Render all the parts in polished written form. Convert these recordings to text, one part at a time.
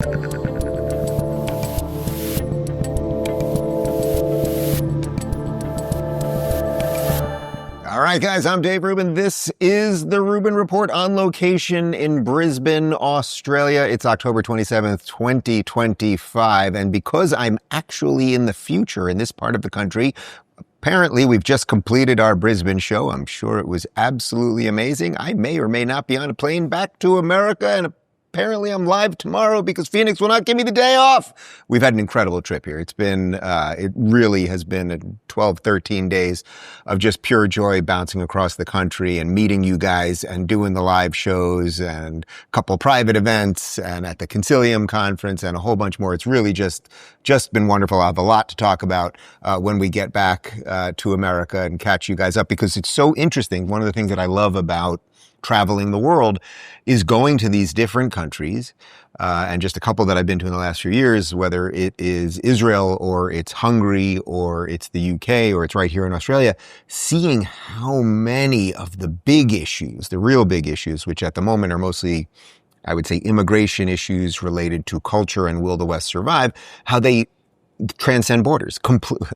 All right, guys, I'm Dave Rubin. This is the Rubin Report on location in Brisbane, Australia. It's October 27th, 2025. And because I'm actually in the future in this part of the country, apparently we've just completed our Brisbane show. I'm sure it was absolutely amazing. I may or may not be on a plane back to America, and apparently I'm live tomorrow because Phoenix will not give me the day off. We've had an incredible trip here. It's been, it really has been 12, 13 days of just pure joy bouncing across the country and meeting you guys and doing the live shows and a couple private events and at the Concilium conference and a whole bunch more. It's really just been wonderful. I have a lot to talk about when we get back to America and catch you guys up because it's so interesting. One of the things that I love about traveling the world is going to these different countries, and just a couple that I've been to in the last few years, whether it is Israel or it's Hungary or it's the UK or it's right here in Australia, seeing how many of the big issues, the real big issues, which at the moment are mostly, I would say, immigration issues related to culture and will the West survive, how they transcend borders.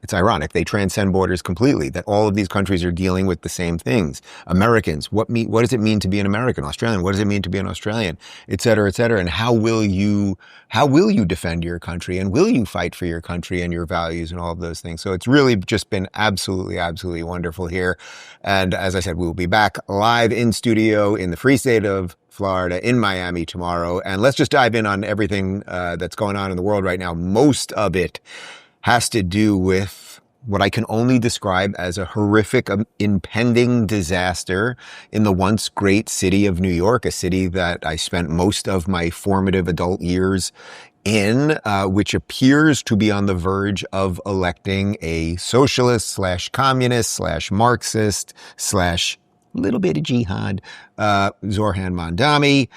It's ironic. They transcend borders completely, that all of these countries are dealing with the same things. Americans, what does it mean to be an American? Australian, what does it mean to be an Australian? Et cetera, et cetera. And how will you defend your country? And will you fight for your country and your values and all of those things? So it's really just been absolutely, absolutely wonderful here. And as I said, we will be back live in studio in the free state of Florida, in Miami tomorrow. And let's just dive in on everything that's going on in the world right now. Most of it has to do with what I can only describe as a horrific impending disaster in the once great city of New York, a city that I spent most of my formative adult years in, which appears to be on the verge of electing a socialist slash communist slash Marxist slash little bit of jihad, Zohran Mamdani.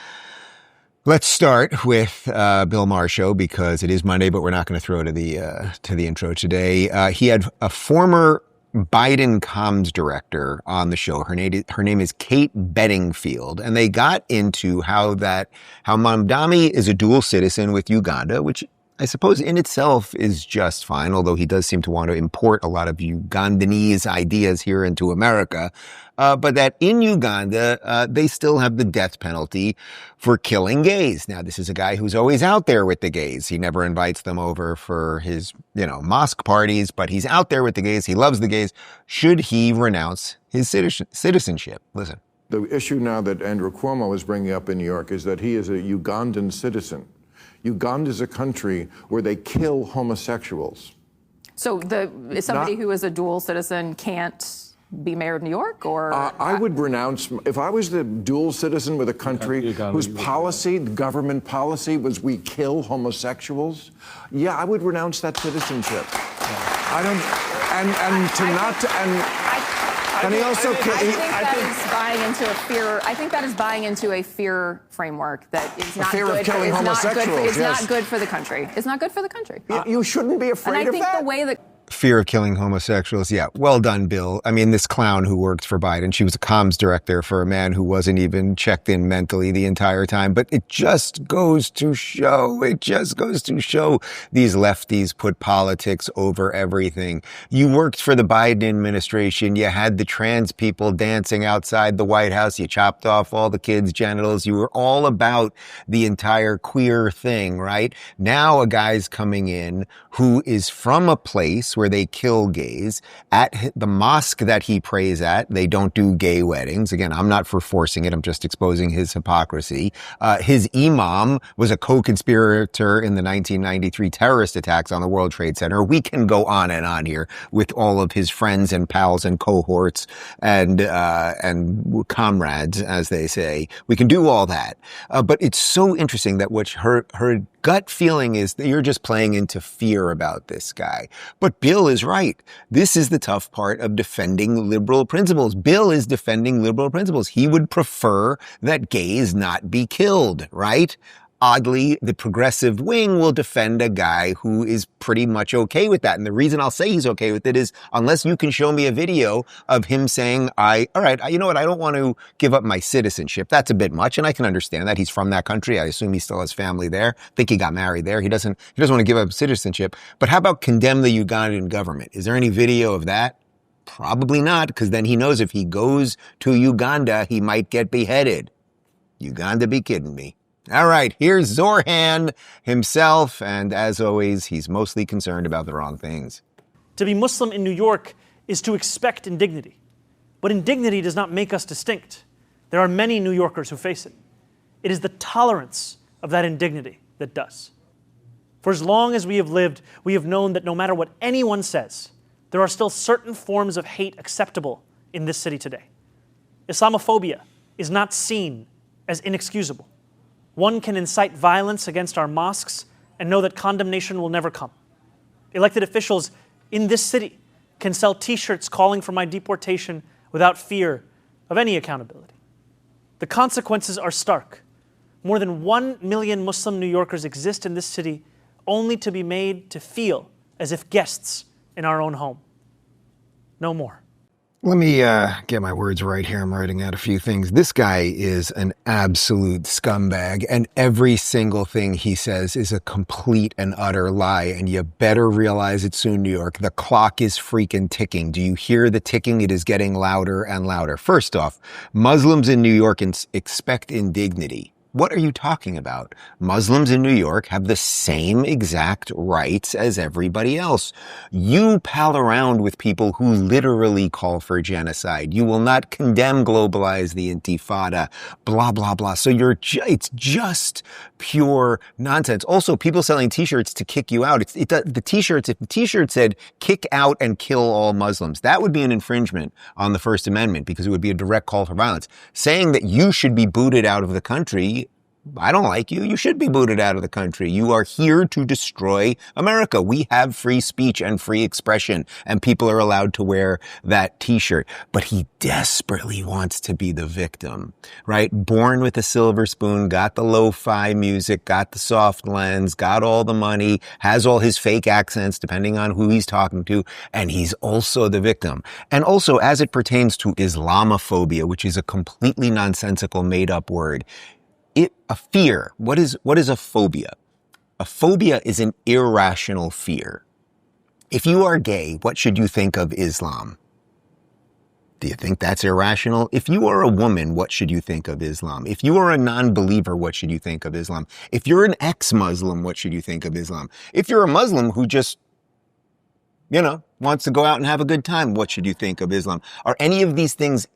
Let's start with Bill Maher show because it is Monday, but we're not going to throw to the intro today. He had a former Biden comms director on the show. Her name is Kate Bedingfield, and they got into how Mamdani is a dual citizen with Uganda, which I suppose in itself is just fine, although he does seem to want to import a lot of Ugandanese ideas here into America. But that in Uganda, they still have the death penalty for killing gays. Now, this is a guy who's always out there with the gays. He never invites them over for his, mosque parties, but he's out there with the gays. He loves the gays. Should he renounce his citizenship? Listen. The issue now that Andrew Cuomo is bringing up in New York is that he is a Ugandan citizen. Uganda is a country where they kill homosexuals. So somebody who is a dual citizen can't be mayor of New York, or? I would renounce, if I was the dual citizen with a country whose policy, the government policy was we kill homosexuals, I would renounce that citizenship. I don't, and he also. I think that is buying into a fear framework that is not fear good. Of killing homosexuals. It's not good for the country. It's not good for the country. You shouldn't be afraid of that. And I think the way that. Fear of killing homosexuals. Yeah. Well done, Bill. I mean, this clown who worked for Biden, she was a comms director for a man who wasn't even checked in mentally the entire time. But it just goes to show these lefties put politics over everything. You worked for the Biden administration. You had the trans people dancing outside the White House. You chopped off all the kids' genitals. You were all about the entire queer thing, right? Now a guy's coming in who is from a place where they kill gays. At the mosque that he prays at, they don't do gay weddings. Again, I'm not for forcing it. I'm just exposing his hypocrisy. His imam was a co-conspirator in the 1993 terrorist attacks on the World Trade Center. We can go on and on here with all of his friends and pals and cohorts and comrades, as they say. We can do all that. But it's so interesting that what her gut feeling is that you're just playing into fear about this guy. But Bill is right. This is the tough part of defending liberal principles. Bill is defending liberal principles. He would prefer that gays not be killed, right? Oddly, the progressive wing will defend a guy who is pretty much okay with that. And the reason I'll say he's okay with it is unless you can show me a video of him saying, all right, you know what? I don't want to give up my citizenship. That's a bit much. And I can understand that. He's from that country. I assume he still has family there. I think he got married there. He doesn't want to give up citizenship. But how about condemn the Ugandan government? Is there any video of that? Probably not, because then he knows if he goes to Uganda, he might get beheaded. Uganda be kidding me. All right, here's Zohran himself, and as always, he's mostly concerned about the wrong things. To be Muslim in New York is to expect indignity. But indignity does not make us distinct. There are many New Yorkers who face it. It is the tolerance of that indignity that does. For as long as we have lived, we have known that no matter what anyone says, there are still certain forms of hate acceptable in this city today. Islamophobia is not seen as inexcusable. One can incite violence against our mosques and know that condemnation will never come. Elected officials in this city can sell T-shirts calling for my deportation without fear of any accountability. The consequences are stark. More than 1 million Muslim New Yorkers exist in this city only to be made to feel as if guests in our own home. No more. Let me get my words right here. I'm writing out a few things. This guy is an absolute scumbag, and every single thing he says is a complete and utter lie, and you better realize it soon, New York. The clock is freaking ticking. Do you hear the ticking? It is getting louder and louder. First off, Muslims in New York expect indignity. What are you talking about? Muslims in New York have the same exact rights as everybody else. You pal around with people who literally call for genocide. You will not condemn, globalize the Intifada, blah, blah, blah. So it's just pure nonsense. Also, people selling T-shirts to kick you out. If the T-shirt said kick out and kill all Muslims, that would be an infringement on the First Amendment because it would be a direct call for violence. Saying that you should be booted out of the country, I don't like you. You should be booted out of the country. You are here to destroy America. We have free speech and free expression, and people are allowed to wear that T-shirt. But he desperately wants to be the victim, right? Born with a silver spoon, got the lo-fi music, got the soft lens, got all the money, has all his fake accents depending on who he's talking to, and he's also the victim. And also, as it pertains to Islamophobia, which is a completely nonsensical made-up word, a fear. What is a phobia? A phobia is an irrational fear. If you are gay, what should you think of Islam? Do you think that's irrational? If you are a woman, what should you think of Islam? If you are a non-believer, what should you think of Islam? If you're an ex-Muslim, what should you think of Islam? If you're a Muslim who just, wants to go out and have a good time, what should you think of Islam? Are any of these things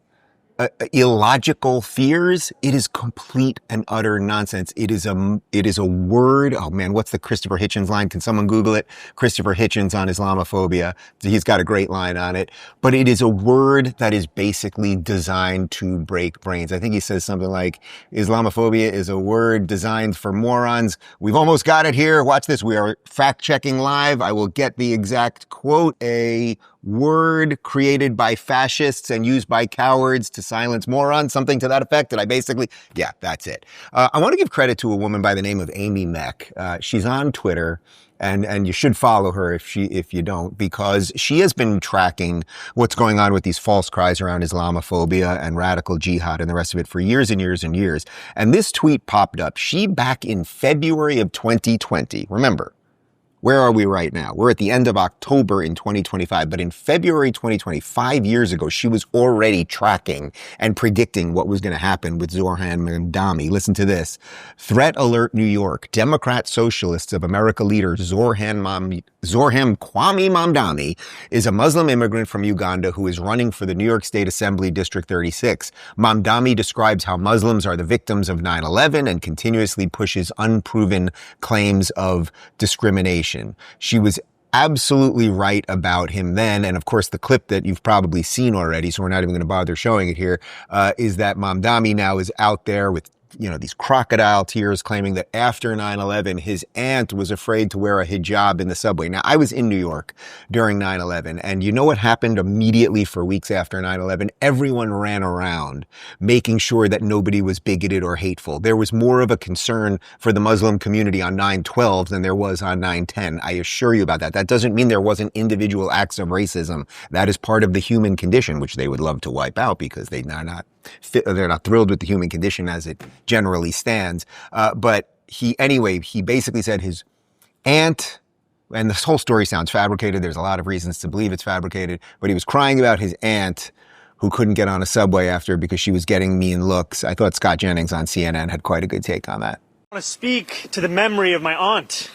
illogical fears? It is complete and utter nonsense. It is a word. Oh man, what's the Christopher Hitchens line? Can someone Google it? Christopher Hitchens on Islamophobia. He's got a great line on it. But it is a word that is basically designed to break brains. I think he says something like, Islamophobia is a word designed for morons. We've almost got it here. Watch this. We are fact checking live. I will get the exact quote. A word created by fascists and used by cowards to silence morons, something to that effect. Yeah, that's it. I want to give credit to a woman by the name of Amy Meck. She's on Twitter, and you should follow her if you don't, because she has been tracking what's going on with these false cries around Islamophobia and radical jihad and the rest of it for years and years and years. And this tweet popped up. She, back in February of 2020, remember, where are we right now? We're at the end of October in 2025, but in February 2020, 5 years ago, she was already tracking and predicting what was going to happen with Zohran Mamdani. Listen to this. Threat alert New York. Democrat Socialists of America leader Zohran Kwame Mamdani is a Muslim immigrant from Uganda who is running for the New York State Assembly District 36. Mamdani describes how Muslims are the victims of 9/11 and continuously pushes unproven claims of discrimination. She was absolutely right about him then. And of course, the clip that you've probably seen already, so we're not even going to bother showing it here, is that Mamdani now is out there with these crocodile tears claiming that after 9/11, his aunt was afraid to wear a hijab in the subway. Now, I was in New York during 9/11, and you know what happened immediately for weeks after 9/11? Everyone ran around making sure that nobody was bigoted or hateful. There was more of a concern for the Muslim community on 9/12 than there was on 9/10. I assure you about that. That doesn't mean there wasn't individual acts of racism. That is part of the human condition, which they would love to wipe out because they're not thrilled with the human condition as it generally stands. But he basically said his aunt, and this whole story sounds fabricated. There's a lot of reasons to believe it's fabricated, but he was crying about his aunt who couldn't get on a subway after because she was getting mean looks. I thought Scott Jennings on CNN had quite a good take on that. I want to speak to the memory of my aunt,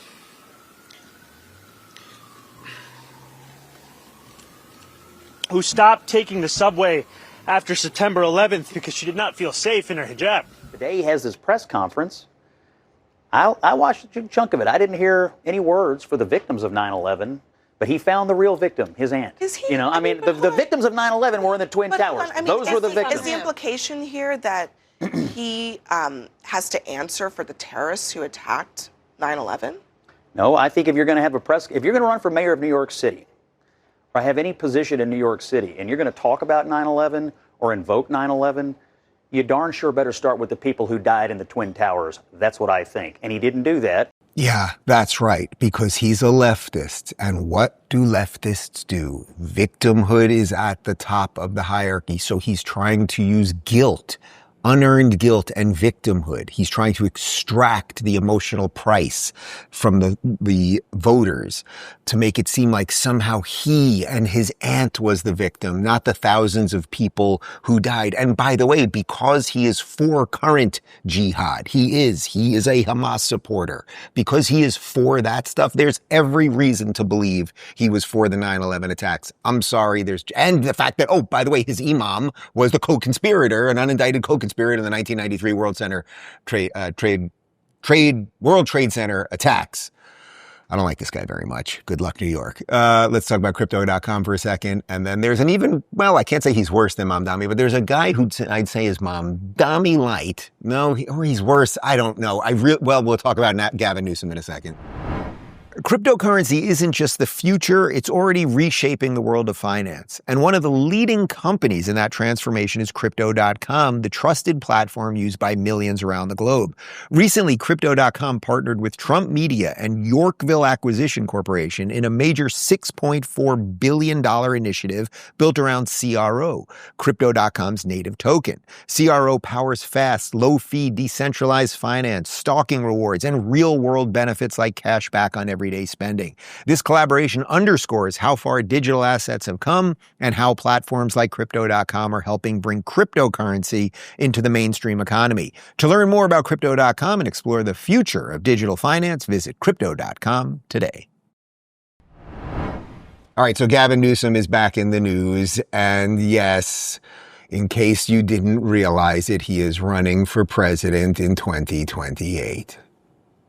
who stopped taking the subway after September 11th because she did not feel safe in her hijab. Today he has his press conference. I watched a chunk of it. I didn't hear any words for the victims of 9/11, but he found the real victim, his aunt. Is he? The victims of 9/11 were in the Twin Towers. Those were the victims. Is the implication here that he has to answer for the terrorists who attacked 9/11? No, I think if you're going to run for mayor of New York City, or have any position in New York City, and you're going to talk about 9/11 or invoke 9/11, you darn sure better start with the people who died in the Twin Towers. That's what I think. And he didn't do that. Yeah, that's right, because he's a leftist. And what do leftists do? Victimhood is at the top of the hierarchy. So he's trying to use guilt, unearned guilt and victimhood. He's trying to extract the emotional price from the voters to make it seem like somehow he and his aunt was the victim, not the thousands of people who died. And by the way, because he is for current jihad, he is a Hamas supporter. Because he is for that stuff, there's every reason to believe he was for the 9/11 attacks. I'm sorry, and the fact that, oh, by the way, his imam was the co-conspirator, an unindicted co-conspirator in the 1993 World Trade Center attacks. I don't like this guy very much. Good luck, New York. Let's talk about crypto.com for a second. And then there's I can't say he's worse than Mamdani, but there's a guy who I'd say is Mamdani light. No, or he's worse. I don't know. We'll talk about Gavin Newsom in a second. Cryptocurrency isn't just the future, it's already reshaping the world of finance. And one of the leading companies in that transformation is Crypto.com, the trusted platform used by millions around the globe. Recently, Crypto.com partnered with Trump Media and Yorkville Acquisition Corporation in a major $6.4 billion initiative built around CRO, Crypto.com's native token. CRO powers fast, low-fee, decentralized finance, stalking rewards, and real-world benefits like cash back on everyday spending. This collaboration underscores how far digital assets have come and how platforms like Crypto.com are helping bring cryptocurrency into the mainstream economy. To learn more about Crypto.com and explore the future of digital finance, visit Crypto.com today. All right, so Gavin Newsom is back in the news, and yes, in case you didn't realize it, he is running for president in 2028.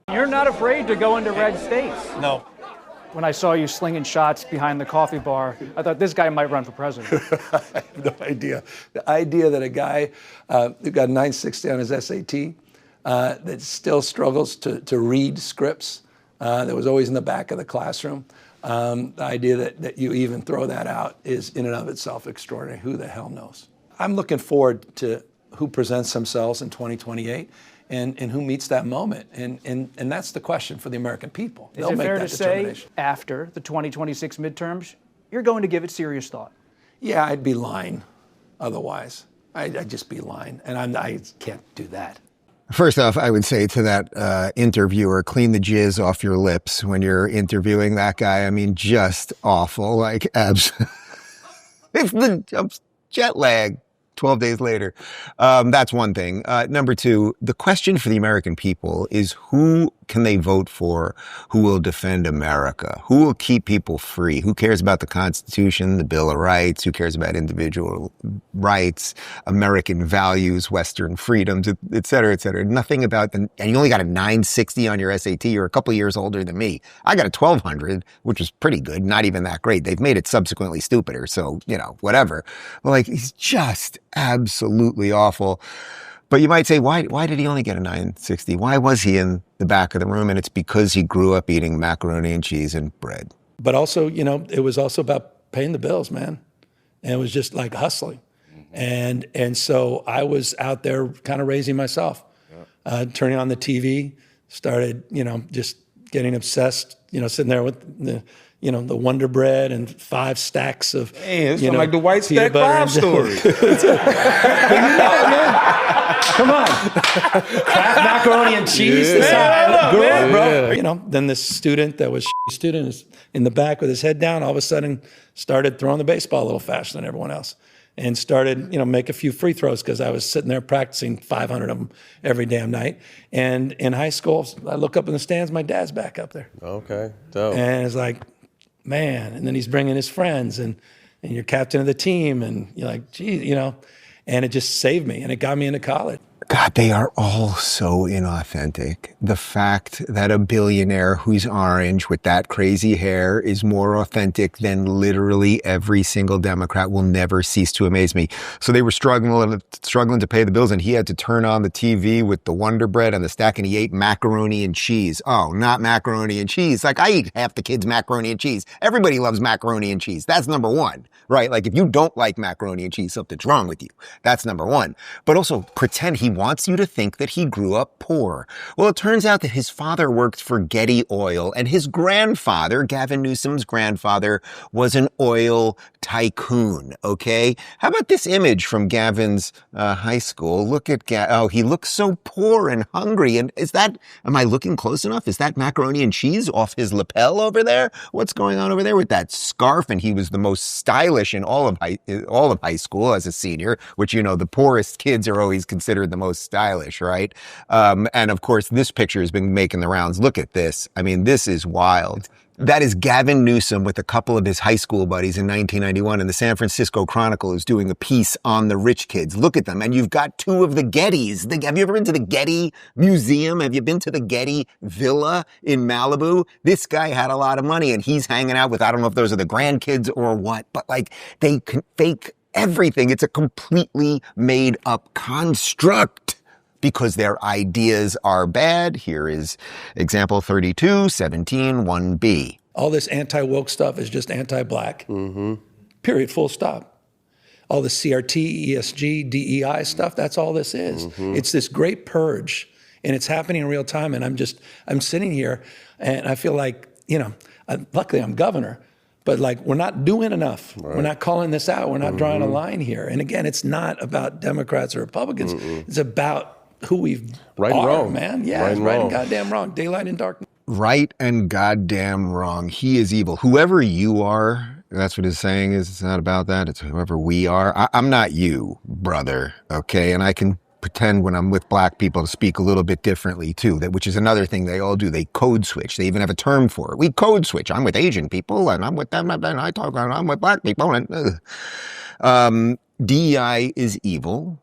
You're not afraid to go into red states. No. When I saw you slinging shots behind the coffee bar, I thought this guy might run for president. I have no idea. The idea that a guy who got 960 on his SAT, that still struggles to read scripts, that was always in the back of the classroom, the idea that you even throw that out is in and of itself extraordinary. Who the hell knows? I'm looking forward to who presents themselves in 2028. And who meets that moment? And that's the question for the American people. Is it fair to say after the 2026 midterms, you're going to give it serious thought? Yeah, I'd be lying otherwise. I'd just be lying. And I can't do that. First off, I would say to that interviewer, clean the jizz off your lips when you're interviewing that guy. I mean, just awful. Like, it's the jet lag. 12 days later. That's one thing. Number two, the question for the American people is who can they vote for who will defend America? Who will keep people free? Who cares about the Constitution, the Bill of Rights? Who cares about individual rights, American values, Western freedoms, et cetera, et cetera? Nothing about and you only got a 960 on your SAT. You're a couple of years older than me. I got a 1200, which is pretty good. Not even that great. They've made it subsequently stupider. So, whatever. Like, he's just absolutely awful. But you might say, why did he only get a 960? Why was he in the back of the room? And it's because he grew up eating macaroni and cheese and bread. But also, you know, it was also about paying the bills, man. And it was just like hustling. And so I was out there kind of raising myself, turning on the TV, started, you know, just getting obsessed, you know, sitting there with the, you know, the Wonder Bread and 5 stacks of, hey, it's like the White Stack 5 story. Come on. Kraft macaroni and cheese. Yeah. That's how I grew up, bro. Yeah. You know, then this student that was student is in the back with his head down, all of a sudden started throwing the baseball a little faster than everyone else. And started, you know, make a few free throws because I was sitting there practicing 500 of them every damn night. And in high school, I look up in the stands, my dad's back up there. Okay, dope. And it's like, man. And then he's bringing his friends and you're captain of the team. And you're like, geez, you know, and it just saved me. And it got me into college. God, they are all so inauthentic. The fact that a billionaire who's orange with that crazy hair is more authentic than literally every single Democrat will never cease to amaze me. So they were struggling to pay the bills, and he had to turn on the TV with the Wonder Bread and the stack, and he ate macaroni and cheese. Oh, not macaroni and cheese. Like, I eat half the kids' macaroni and cheese. Everybody loves macaroni and cheese. That's number one, right? Like, if you don't like macaroni and cheese, something's wrong with you. That's number one. But also, pretend he wants you to think that he grew up poor. Well, it turns out that his father worked for Getty Oil, and his grandfather, Gavin Newsom's grandfather, was an oil tycoon, okay? How about this image from Gavin's high school? Look at oh, he looks so poor and hungry. And am I looking close enough? Is that macaroni and cheese off his lapel over there? What's going on over there with that scarf? And he was the most stylish in all of high school as a senior, which, you know, the poorest kids are always considered the most stylish, right? And of course, this picture has been making the rounds. Look at this. I mean, this is wild. That is Gavin Newsom with a couple of his high school buddies in 1991, and the San Francisco Chronicle is doing a piece on the rich kids. Look at them. And you've got 2 of the Gettys. Have you ever been to the Getty Museum? Have you been to the Getty Villa in Malibu? This guy had a lot of money, and he's hanging out with, I don't know if those are the grandkids or what, but like, they can fake everything. It's a completely made up construct because their ideas are bad. Here is example 32, 17, 1B. All this anti-woke stuff is just anti-black. Period, full stop. All the CRT, ESG, DEI stuff, that's all this is. It's this great purge, and it's happening in real time. And I'm sitting here, and I feel like, you know, luckily I'm governor, but like, we're not doing enough. Right. We're not calling this out. We're not drawing a line here. And again, it's not about Democrats or Republicans. It's about who we've right and wrong, man. Yeah, right and goddamn wrong. Daylight and darkness. Right and goddamn wrong. He is evil. Whoever you are, that's what his saying is. It's not about that. It's whoever we are. I'm not you, brother. Okay. And I can pretend when I'm with black people to speak a little bit differently too, which is another thing they all do. They code switch. They even have a term for it. We code switch. I'm with Asian people and I'm with them and I'm with black people. And DEI is evil.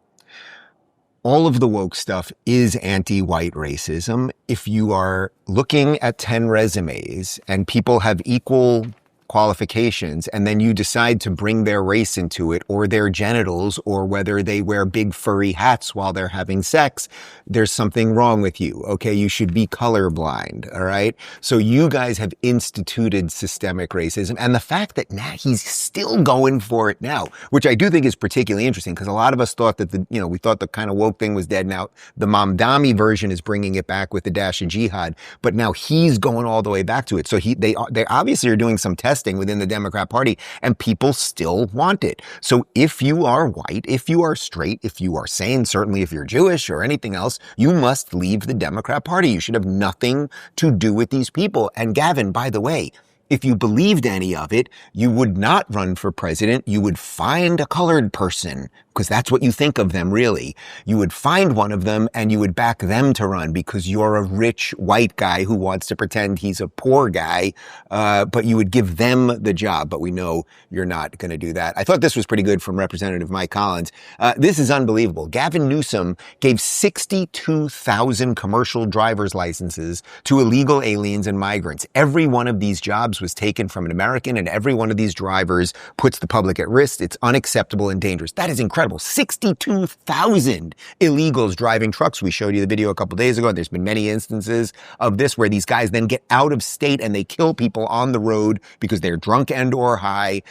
All of the woke stuff is anti-white racism. If you are looking at 10 resumes and people have equal qualifications, and then you decide to bring their race into it, or their genitals, or whether they wear big furry hats while they're having sex, there's something wrong with you, okay? You should be colorblind, all right? So you guys have instituted systemic racism, and the fact that now he's still going for it now, which I do think is particularly interesting, because a lot of us thought that we thought the kind of woke thing was dead. Now the Mamdani version is bringing it back with the dash of jihad, but now he's going all the way back to it. So they obviously are doing some testing within the Democrat Party, and people still want it. So if you are white, if you are straight, if you are sane, certainly if you're Jewish or anything else, you must leave the Democrat Party. You should have nothing to do with these people. And Gavin, by the way, if you believed any of it, you would not run for president. You would find a colored person, because that's what you think of them, really. You would find one of them and you would back them to run because you're a rich white guy who wants to pretend he's a poor guy, but you would give them the job. But we know you're not going to do that. I thought this was pretty good from Representative Mike Collins. This is unbelievable. Gavin Newsom gave 62,000 commercial driver's licenses to illegal aliens and migrants. Every one of these jobs was taken from an American, and every one of these drivers puts the public at risk. It's unacceptable and dangerous. That is incredible. incredible. 62,000 illegals driving trucks. We showed you the video a couple days ago. There's been many instances of this where these guys then get out of state and they kill people on the road because they're drunk and or high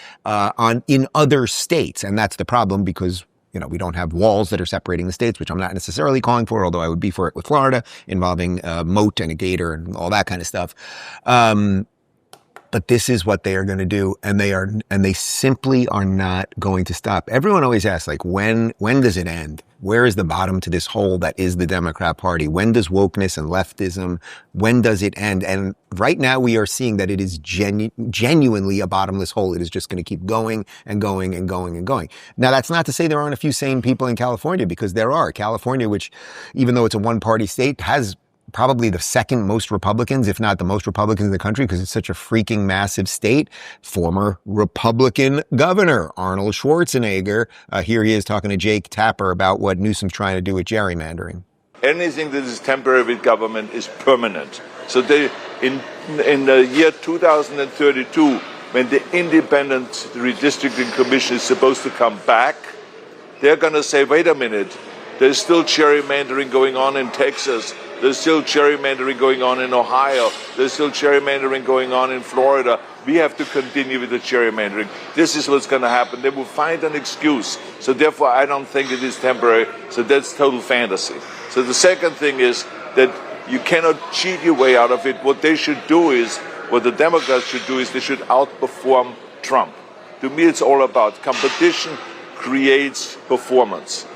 in other states. And that's the problem because, you know, we don't have walls that are separating the states, which I'm not necessarily calling for, although I would be for it with Florida, involving a moat and a gator and all that kind of stuff. But this is what they are going to do, and they simply are not going to stop. Everyone always asks, like, when does it end? Where is the bottom to this hole that is the Democrat Party? When does wokeness and leftism, when does it end? And right now we are seeing that it is genuinely a bottomless hole. It is just going to keep going and going and going and going. Now, that's not to say there aren't a few sane people in California, because there are. California, which, even though it's a one-party state, has probably the second most Republicans, if not the most Republicans in the country, because it's such a freaking massive state. Former Republican governor Arnold Schwarzenegger, here he is talking to Jake Tapper about what Newsom's trying to do with gerrymandering. Anything that is temporary with government is permanent. So in the year 2032, when the independent redistricting commission is supposed to come back, they're going to say, wait a minute, there's still gerrymandering going on in Texas. There's still gerrymandering going on in Ohio. There's still gerrymandering going on in Florida. We have to continue with the gerrymandering. This is what's going to happen. They will find an excuse. So therefore, I don't think it is temporary. So that's total fantasy. So the second thing is that you cannot cheat your way out of it. What they should do is, what the Democrats should do is they should outperform Trump. To me, it's all about competition creates performance.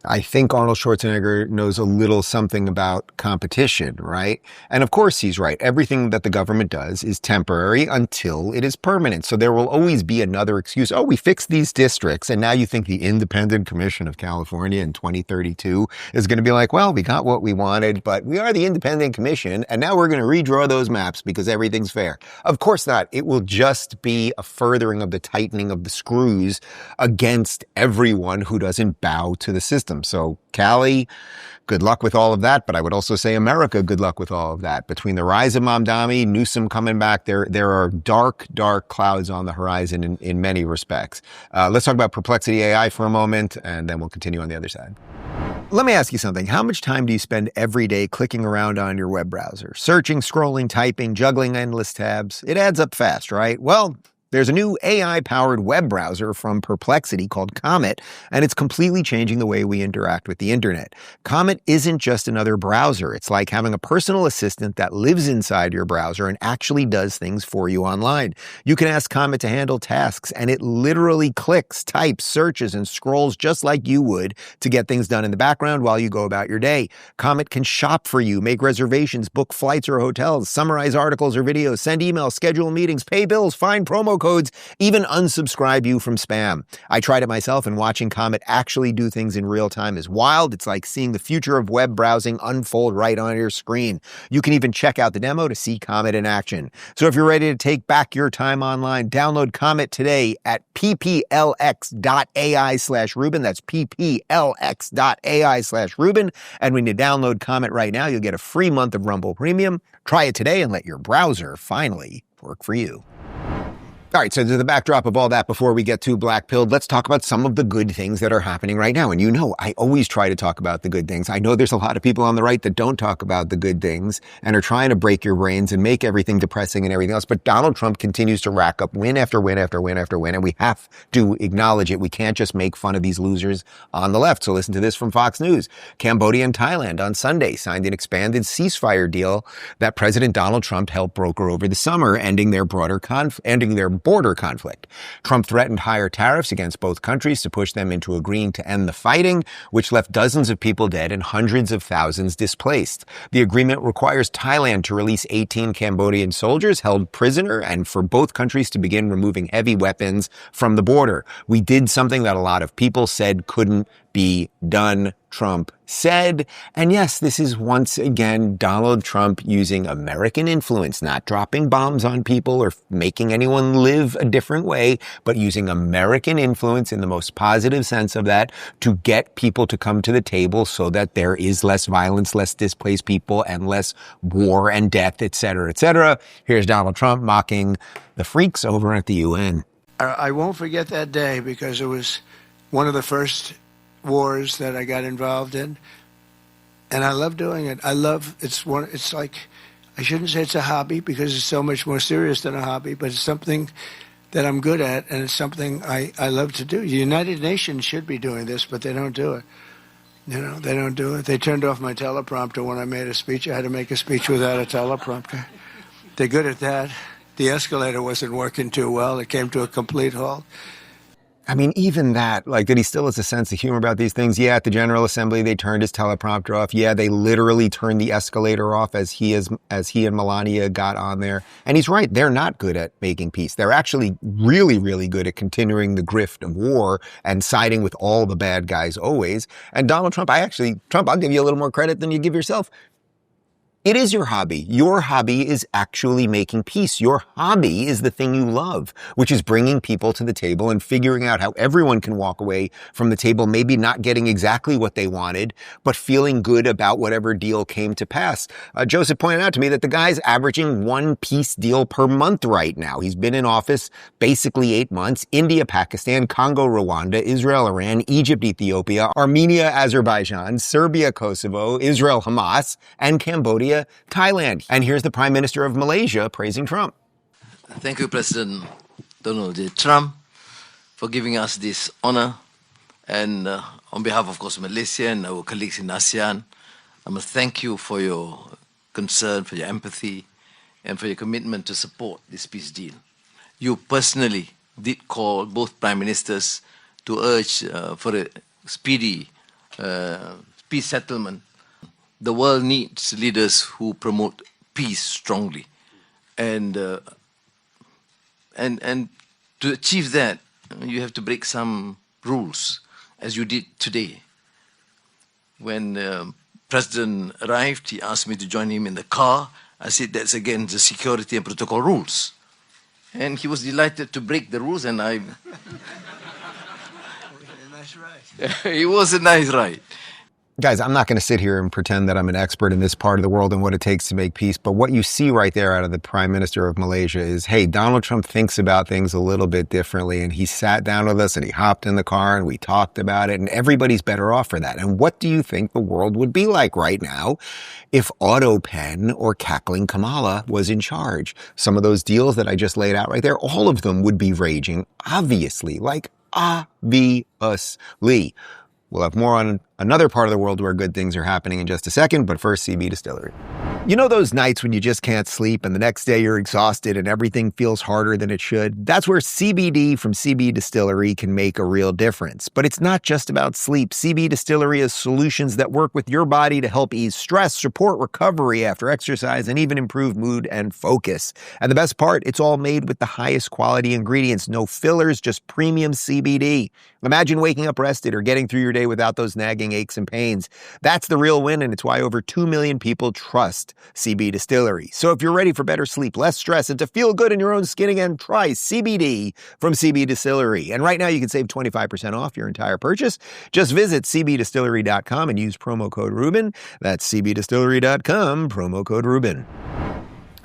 I think Arnold Schwarzenegger knows a little something about competition, right? And of course he's right. Everything that the government does is temporary until it is permanent. So there will always be another excuse. Oh, we fixed these districts. And now you think the Independent Commission of California in 2032 is going to be like, well, we got what we wanted, but we are the Independent Commission. And now we're going to redraw those maps because everything's fair. Of course not. It will just be a furthering of the tightening of the screws against everyone who doesn't bow to the system. So Cali, good luck with all of that. But I would also say America, good luck with all of that. Between the rise of Mamdani, Newsom coming back, there are dark, dark clouds on the horizon in many respects. Let's talk about Perplexity AI for a moment, and then we'll continue on the other side. Let me ask you something. How much time do you spend every day clicking around on your web browser? Searching, scrolling, typing, juggling endless tabs? It adds up fast, right? Well, there's a new AI-powered web browser from Perplexity called Comet, and it's completely changing the way we interact with the internet. Comet isn't just another browser. It's like having a personal assistant that lives inside your browser and actually does things for you online. You can ask Comet to handle tasks, and it literally clicks, types, searches, and scrolls just like you would to get things done in the background while you go about your day. Comet can shop for you, make reservations, book flights or hotels, summarize articles or videos, send emails, schedule meetings, pay bills, find promo codes, even unsubscribe you from spam. I tried it myself, and watching Comet actually do things in real time is wild. It's like seeing the future of web browsing unfold right on your screen. You can even check out the demo to see Comet in action. So if you're ready to take back your time online, download Comet today at pplx.ai/Rubin. That's pplx.ai/Rubin. And when you download Comet right now, you'll get a free month of Rumble Premium. Try it today and let your browser finally work for you. All right, so to the backdrop of all that, before we get too black-pilled, let's talk about some of the good things that are happening right now. And you know, I always try to talk about the good things. I know there's a lot of people on the right that don't talk about the good things and are trying to break your brains and make everything depressing and everything else. But Donald Trump continues to rack up win after win after win after win, and we have to acknowledge it. We can't just make fun of these losers on the left. So listen to this from Fox News. Cambodia and Thailand on Sunday signed an expanded ceasefire deal that President Donald Trump helped broker over the summer, ending their border conflict. Trump threatened higher tariffs against both countries to push them into agreeing to end the fighting, which left dozens of people dead and hundreds of thousands displaced. The agreement requires Thailand to release 18 Cambodian soldiers held prisoner and for both countries to begin removing heavy weapons from the border. We did something that a lot of people said couldn't be done, Trump said. And yes, this is once again Donald Trump using American influence, not dropping bombs on people or making anyone live a different way, but using American influence in the most positive sense of that to get people to come to the table so that there is less violence, less displaced people, and less war and death, et cetera, et cetera. Here's Donald Trump mocking the freaks over at the UN. I won't forget that day because it was one of the first wars that I got involved in, and I love doing it. It's like, I shouldn't say it's a hobby because it's so much more serious than a hobby, but it's something that I'm good at, and it's something I love to do. The United Nations should be doing this, but they don't do it. You know, they don't do it. They turned off my teleprompter when I made a speech. I had to make a speech without a teleprompter. They're good at that. The escalator wasn't working too well. It came to a complete halt. I mean, even that, like, that he still has a sense of humor about these things. Yeah, at the General Assembly, they turned his teleprompter off. Yeah, they literally turned the escalator off as he and Melania got on there. And he's right. They're not good at making peace. They're actually really, really good at continuing the grift of war and siding with all the bad guys always. And Donald Trump, I'll give you a little more credit than you give yourself. It is your hobby. Your hobby is actually making peace. Your hobby is the thing you love, which is bringing people to the table and figuring out how everyone can walk away from the table, maybe not getting exactly what they wanted, but feeling good about whatever deal came to pass. Joseph pointed out to me that the guy's averaging one peace deal per month right now. He's been in office basically 8 months. India, Pakistan, Congo, Rwanda, Israel, Iran, Egypt, Ethiopia, Armenia, Azerbaijan, Serbia, Kosovo, Israel, Hamas, and Cambodia, Thailand. And here's the Prime Minister of Malaysia praising Trump. Thank you, President Donald J. Trump, for giving us this honor. And on behalf, of course, Malaysia and our colleagues in ASEAN, I must thank you for your concern, for your empathy, and for your commitment to support this peace deal. You personally did call both Prime Ministers to urge for a speedy peace settlement. The world needs leaders who promote peace strongly, and to achieve that, you have to break some rules, as you did today. When President arrived, he asked me to join him in the car. I said that's against the security and protocol rules, and he was delighted to break the rules. And I, it was a nice ride. Guys, I'm not going to sit here and pretend that I'm an expert in this part of the world and what it takes to make peace. But what you see right there out of the Prime Minister of Malaysia is, hey, Donald Trump thinks about things a little bit differently. And he sat down with us and he hopped in the car and we talked about it. And everybody's better off for that. And what do you think the world would be like right now if AutoPen or Cackling Kamala was in charge? Some of those deals that I just laid out right there, all of them would be raging, obviously, like obviously. We'll have more on another part of the world where good things are happening in just a second, but first, CB Distillery. You know those nights when you just can't sleep and the next day you're exhausted and everything feels harder than it should? That's where CBD from CB Distillery can make a real difference. But it's not just about sleep. CB Distillery has solutions that work with your body to help ease stress, support recovery after exercise, and even improve mood and focus. And the best part, it's all made with the highest quality ingredients. No fillers, just premium CBD. Imagine waking up rested or getting through your day without those nagging aches and pains. That's the real win, and it's why over 2 million people trust CB Distillery. So if you're ready for better sleep, less stress, and to feel good in your own skin again, try CBD from CB Distillery. And right now you can save 25% off your entire purchase. Just visit cbdistillery.com and use promo code Rubin. That's cbdistillery.com, promo code Rubin.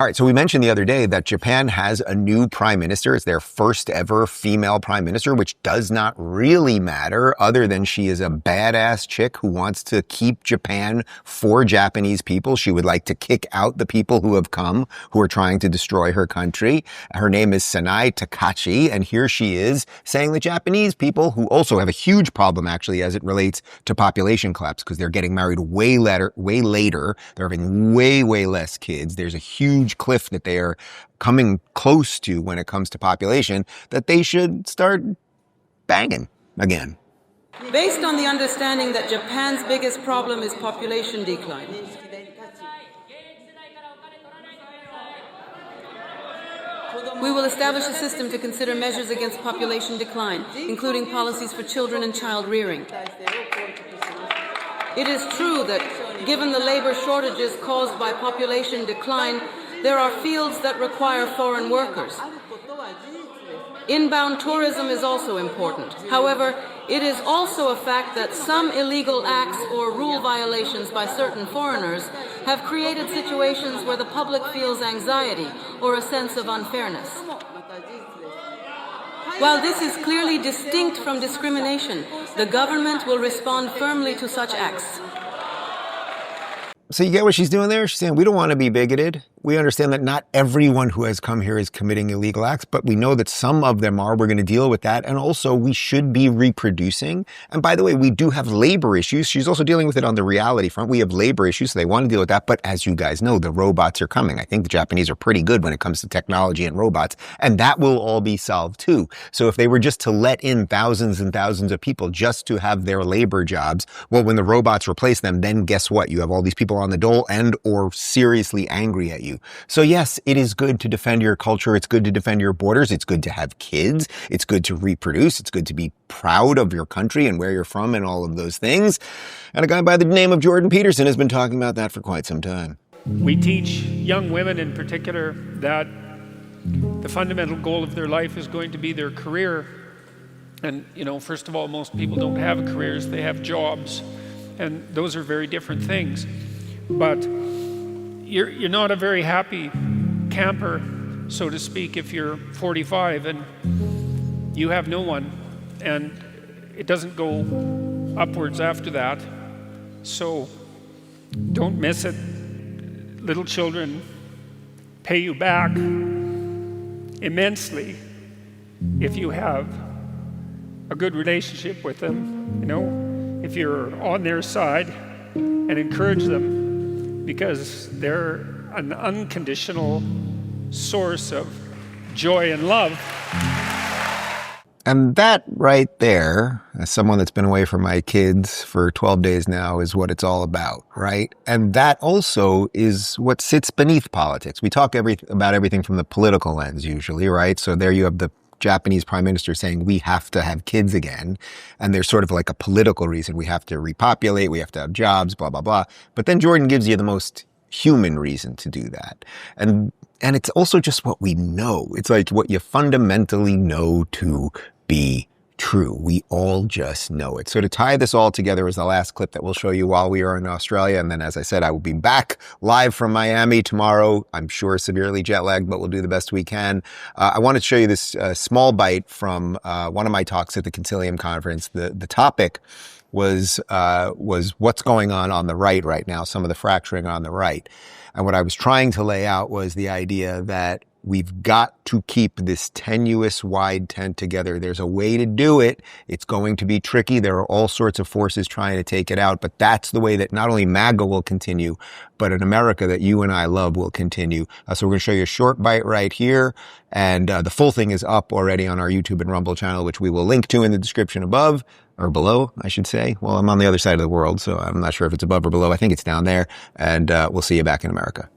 All right, so we mentioned the other day that Japan has a new prime minister. It's their first ever female prime minister, which does not really matter other than she is a badass chick who wants to keep Japan for Japanese people. She would like to kick out the people who have come, who are trying to destroy her country. Her name is Sanae Takaichi, and here she is saying that Japanese people, who also have a huge problem actually as it relates to population collapse, because they're getting married way later. They're having way less kids. There's a huge cliff that they are coming close to when it comes to population, that they should start banging again. Based on the understanding that Japan's biggest problem is population decline, we will establish a system to consider measures against population decline, including policies for children and child rearing. It is true that given the labor shortages caused by population decline, there are fields that require foreign workers. Inbound tourism is also important. However, it is also a fact that some illegal acts or rule violations by certain foreigners have created situations where the public feels anxiety or a sense of unfairness. While this is clearly distinct from discrimination, the government will respond firmly to such acts. So you get what she's doing there? She's saying, we don't want to be bigoted. We understand that not everyone who has come here is committing illegal acts, but we know that some of them are. We're going to deal with that. And also, we should be reproducing. And by the way, we do have labor issues. She's also dealing with it on the reality front. We have labor issues, so they want to deal with that. But as you guys know, the robots are coming. I think the Japanese are pretty good when it comes to technology and robots. And that will all be solved too. So if they were just to let in thousands and thousands of people just to have their labor jobs, well, when the robots replace them, then guess what? You have all these people on the dole and or seriously angry at you. So yes, it is good to defend your culture. It's good to defend your borders. It's good to have kids. It's good to reproduce. It's good to be proud of your country and where you're from and all of those things. And a guy by the name of Jordan Peterson has been talking about that for quite some time. We teach young women in particular that the fundamental goal of their life is going to be their career. And, first of all, most people don't have careers. They have jobs. And those are very different things. But you're not a very happy camper, so to speak, if you're 45 and you have no one, and it doesn't go upwards after that. So don't miss it. Little children pay you back immensely if you have a good relationship with them, if you're on their side and encourage them, because they're an unconditional source of joy and love. And that right there, as someone that's been away from my kids for 12 days now, is what it's all about, right? And that also is what sits beneath politics. We talk about everything from the political lens usually, right? So there you have the Japanese prime minister saying we have to have kids again. And there's sort of like a political reason. We have to repopulate, we have to have jobs, blah, blah, blah. But then Jordan gives you the most human reason to do that. And it's also just what we know. It's like what you fundamentally know to be true. We all just know it. So to tie this all together is the last clip that we'll show you while we are in Australia. And then, as I said, I will be back live from Miami tomorrow. I'm sure severely jet lagged, but we'll do the best we can. I wanted to show you this small bite from one of my talks at the Concilium conference. The topic was what's going on the right now, some of the fracturing on the right. And what I was trying to lay out was the idea that we've got to keep this tenuous wide tent together. There's a way to do it. It's going to be tricky. There are all sorts of forces trying to take it out, but that's the way that not only MAGA will continue, but an America that you and I love will continue. So we're going to show you a short bite right here. And the full thing is up already on our YouTube and Rumble channel, which we will link to in the description above. Or below, I should say. Well, I'm on the other side of the world, so I'm not sure if it's above or below. I think it's down there. And we'll see you back in America.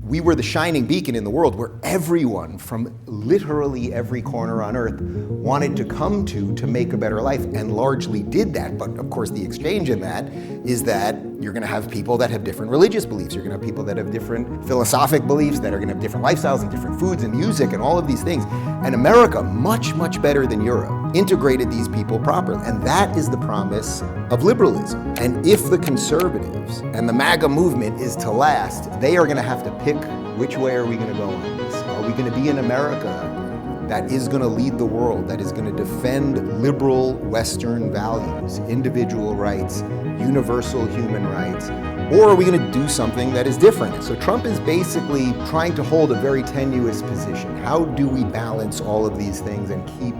We were the shining beacon in the world where everyone from literally every corner on earth wanted to come to make a better life, and largely did that. But of course, the exchange in that is that you're gonna have people that have different religious beliefs. You're gonna have people that have different philosophic beliefs, that are gonna have different lifestyles and different foods and music and all of these things. And America, much, much better than Europe, integrated these people properly. And that is the promise of liberalism. And if the conservatives and the MAGA movement is to last, they are gonna have to pick which way are we gonna go on this. Are we gonna be in America that is gonna lead the world, that is gonna defend liberal Western values, individual rights, universal human rights, or are we gonna do something that is different? So Trump is basically trying to hold a very tenuous position. How do we balance all of these things and keep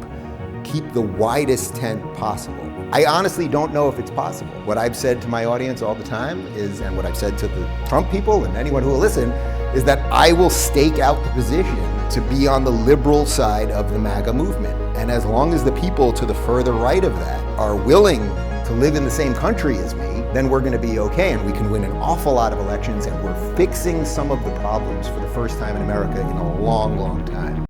the widest tent possible? I honestly don't know if it's possible. What I've said to my audience all the time is, and what I've said to the Trump people and anyone who will listen, is that I will stake out the position to be on the liberal side of the MAGA movement. And as long as the people to the further right of that are willing to live in the same country as me, then we're gonna be okay, and we can win an awful lot of elections, and we're fixing some of the problems for the first time in America in a long, long time.